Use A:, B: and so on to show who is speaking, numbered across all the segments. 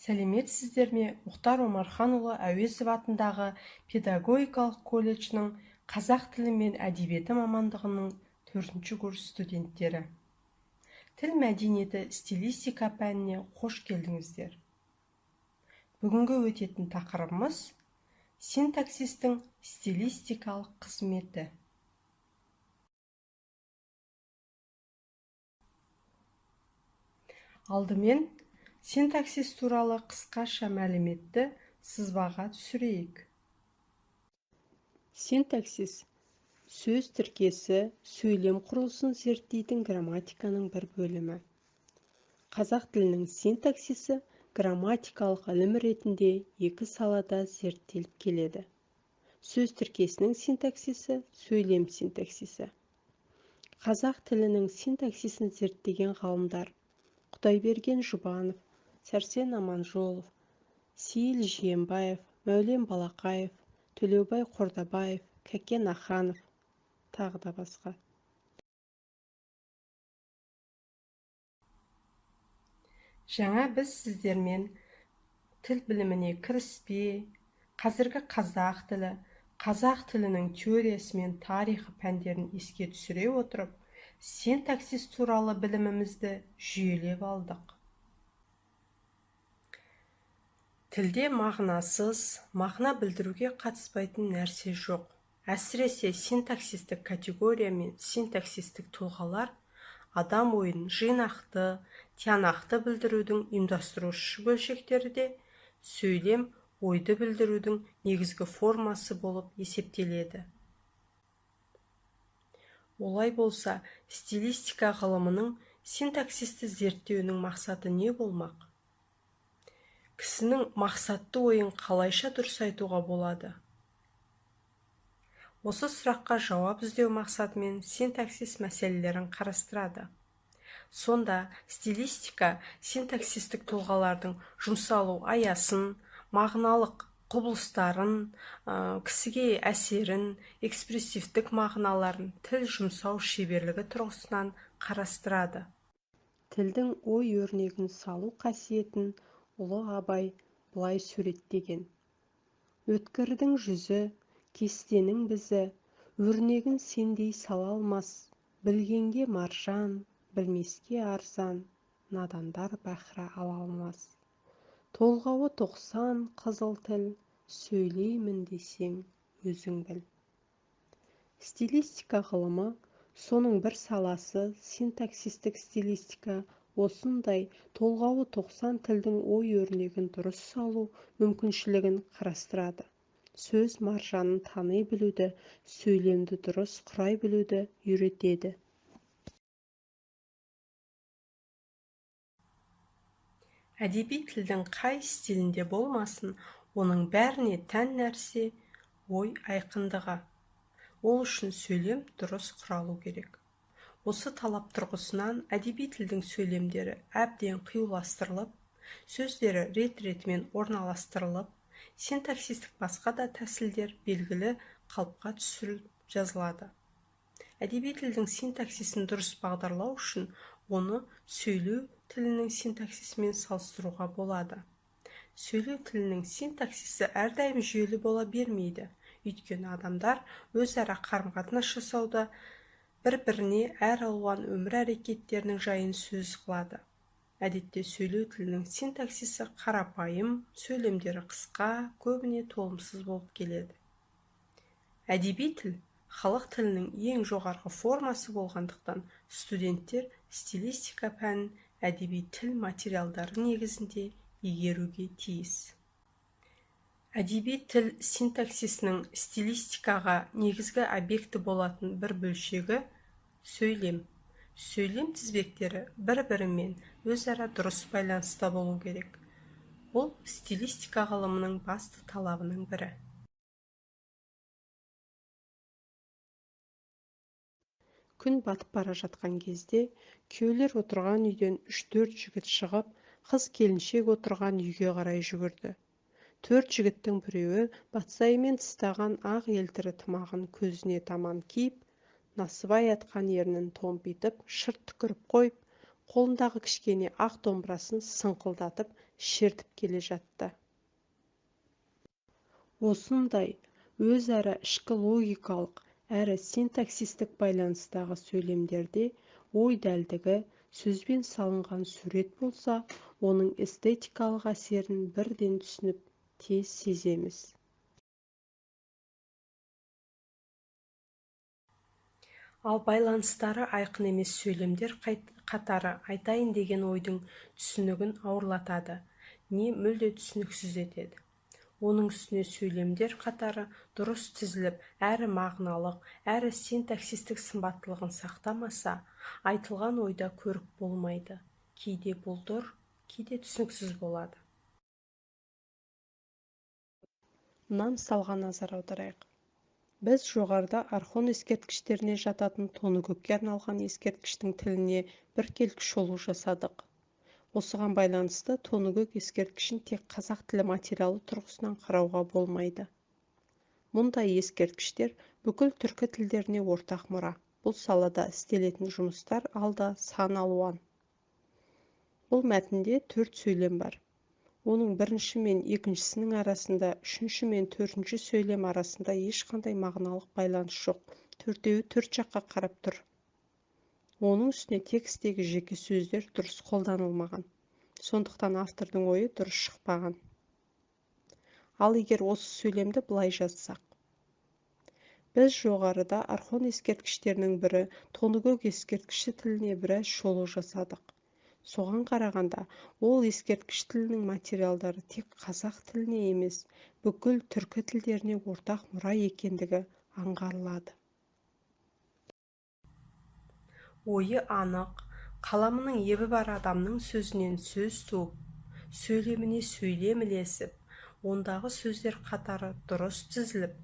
A: Сәлеметсіздер ме? Мұхтар Омарханұлы Әуезов атындағы педагогикалық колледжінің қазақ тілі мен әдебиеті мамандығының 4-ші курс студенттері. Тіл мәдениеті стилистика пәніне қош келдіңіздер. Бүгінгі өтетін тақырыбымыз синтаксистің стилистикалық қызметі. Алдымен синтаксис туралы қысқаша мәліметті сызбаға түсірейік. Синтаксис сөз тіркесі, сөйлем құрылысын зерттейтін грамматиканың бір бөлімі. Қазақ тілінің синтаксисі грамматикалық ілім ретінде екі салада зерттеліп келеді. Сөз тіркесінің синтаксисі, сөйлем синтаксисі. Қазақ тілінің синтаксисін зерттеген ғалымдар Құдайберген Жұбанов, Сәрсен Аманжолов, Сейіл Жиенбаев, Мәулен Балақаев, Төлеубай Қордабаев, Кәкен Аханов, тағы да басқа. Жаңа біз сіздермен тіл біліміне кіріспе, қазіргі қазақ тілінің теориясы мен тарихы пәндерін еске түсіре отырып, синтаксис туралы білімімізді жүйелеп алдық. Тілде мағынасыз, мағына білдіруге қатыспайтын нәрсе жоқ. Әсіресе синтаксистік категория мен синтаксистік тұлғалар адам ойын жинақты, тиянақты білдірудің ұйымдастырушы бөлшектері де сөйлем ойды білдірудің негізгі формасы болып есептеледі. Олай болса, стилистика ғылымының синтаксисті зерттеуінің мақсаты не болмақ? Кісінің мақсатты ойын қалайша дұрыс айтуға болады? Осы сұраққа жауап іздеу мақсатымен синтаксис мәселелерін қарастырады. Сонда стилистика синтаксистік тұлғалардың жұмсалу аясын, мағыналық құбылыстарын, кісіге әсерін, экспрессивтік мағыналарын тіл жұмсау шеберлігі тұрғысынан қарастырады. Тілдің ой өрнегін салу қасиетін Ұлы Абай былай суреттеген. Өткірдің жүзі, кестенің бізі, өрнегін сендей сала алмас, білгенге маржан, білмеске арзан, надандар бәхра ала алмас. Толғауы 90 қызыл тіл, сөйлеймін десең өзің біл. Стилистика ғылымы, соның бір саласы синтаксистік стилистика, осындай толғауы 90 тілдің ой өрнегін дұрыс салу мүмкіншілігін қарастырады. Сөз маржанын тани білуді, сөйлемді дұрыс құрай білуді үйретеді. Әдеби тілдің қай стилінде болмасын, оның бәріне тән нәрсе ой айқындығы. Ол үшін сөйлем дұрыс құралу керек. Осы талап тұрғысынан әдеби тілдің сөйлемдері әбден қиюластырылып, сөздері рет-ретімен орналастырылып, синтаксистік басқа да тәсілдер белгілі қалыпқа түсіріліп жазылады. Әдеби тілдің синтаксисін дұрыс бағдарлау үшін оны сөйлеу тілінің синтаксисімен салыстыруға болады. Сөйлеу тілінің синтаксисі әрдайым жүйелі бола бермейді. Өйткені адамдар өзара қарым-қатынас жасауда бір-біріне әр алуан өмір әрекеттерінің жайын сөз қылады. Әдетте сөйлеу тілінің синтаксисі қарапайым, сөйлемдері қысқа, көбіне толымсыз болып келеді. Әдеби тіл халық тілінің ең жоғарғы формасы болғандықтан, студенттер стилистика пәнін әдеби тіл материалдары негізінде игеруге тиіс. Әдеби тіл синтаксисінің стилистикаға негізгі объекті болатын бір бөлшегі сөйлем. Сөйлем тізбектері бір-бірімен өзара дұрыс байланыста болу керек. Бұл стилистика ғылымының басты талабының бірі. Күн батып бара жатқан кезде, күйеулер отырған үйден 3-4 жігіт шығып, қыз келіншек отырған үйге қарай жүгірді. 4 жігіттің біреуі батсаймен тыстаған ақ елтірі тымағын көзіне таман киіп, насыбай атқан ернін томпитып, шырт түкіріп қойып, қолындағы кішкене ақ домбырасын сыңқылдатып, шертіп келе жатты. Осындай өзара ішкі логикалық әрі синтаксистік байланыстағы сөйлемдерде ой дәлдігі сөзбен салынған сурет болса, оның эстетикалық әсерін бірден түсініп, тез сеземіз. Ал байланыстары айқын емес сөйлемдер қатары айтайын деген ойдың түсінігін ауырлатады, не мүлде түсініксіз етеді. Оның үстіне сөйлемдер қатары дұрыс тізіліп, әрі мағыналық, әрі синтаксистік сымбаттылығын сақтамаса, айтылған ойда көрік болмайды. Кейде бұлдыр, кейде түсініксіз болады. Мына мысалға назар аударайық. Біз жоғарыда архон ескерткіштеріне жататын тоныкөкке арналған ескерткіштің тіліне біркелкі шолу жасадық. Осыған байланысты тоныкөк ескерткішін тек қазақ тілі материалы тұрғысынан қарауға болмайды. Мұндай ескерткіштер бүкіл түркі тілдеріне ортақ мұра. Бұл салада істелетін жұмыстар алда сан алуан. Бұл мәтінде 4 сөйлем бар. Оның бірінші мен екіншісінің арасында, үшінші мен төртінші сөйлем арасында ешқандай мағыналық байланыс жоқ. Төртеуі төрт жаққа қарап тұр. Оның үстіне текстегі жеке сөздер дұрыс қолданылмаған. Сондықтан автордың ойы дұрыс шықпаған. Ал егер осы сөйлемді былай жазсақ. Біз жоғарыда архон ескерткіштерінің бірі тоныкөк ескерткіші тіліне біраз шолу жасадық. Соған қарағанда, ол ескерткіш тілінің материалдары тек қазақ тіліне емес, бүкіл түркі тілдеріне ортақ мұра екендігі аңғарылады. Ойы анық, қаламының ебі бар адамның сөзінен сөз туып, сөйлеміне сөйлем ілесіп, ондағы сөздер қатары дұрыс тізіліп,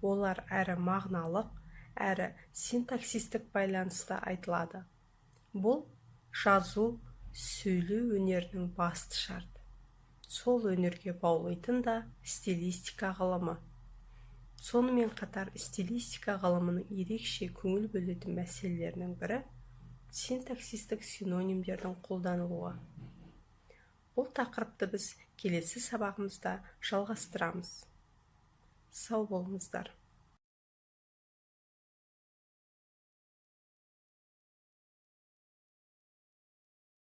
A: олар әрі мағыналық, әрі синтаксистік байланыста айтылады. Бұл жазу, сөйлеу өнерінің басты шарты. Сол өнерге баулитын да стилистика ғылымы. Сонымен қатар стилистика ғылымының ерекше көңіл бөлетін мәселелерінің бірі синтаксистік синонимдердің қолданылуы. Бұл тақырыпты біз келесі сабағымызда жалғастырамыз. Сау болыңыздар.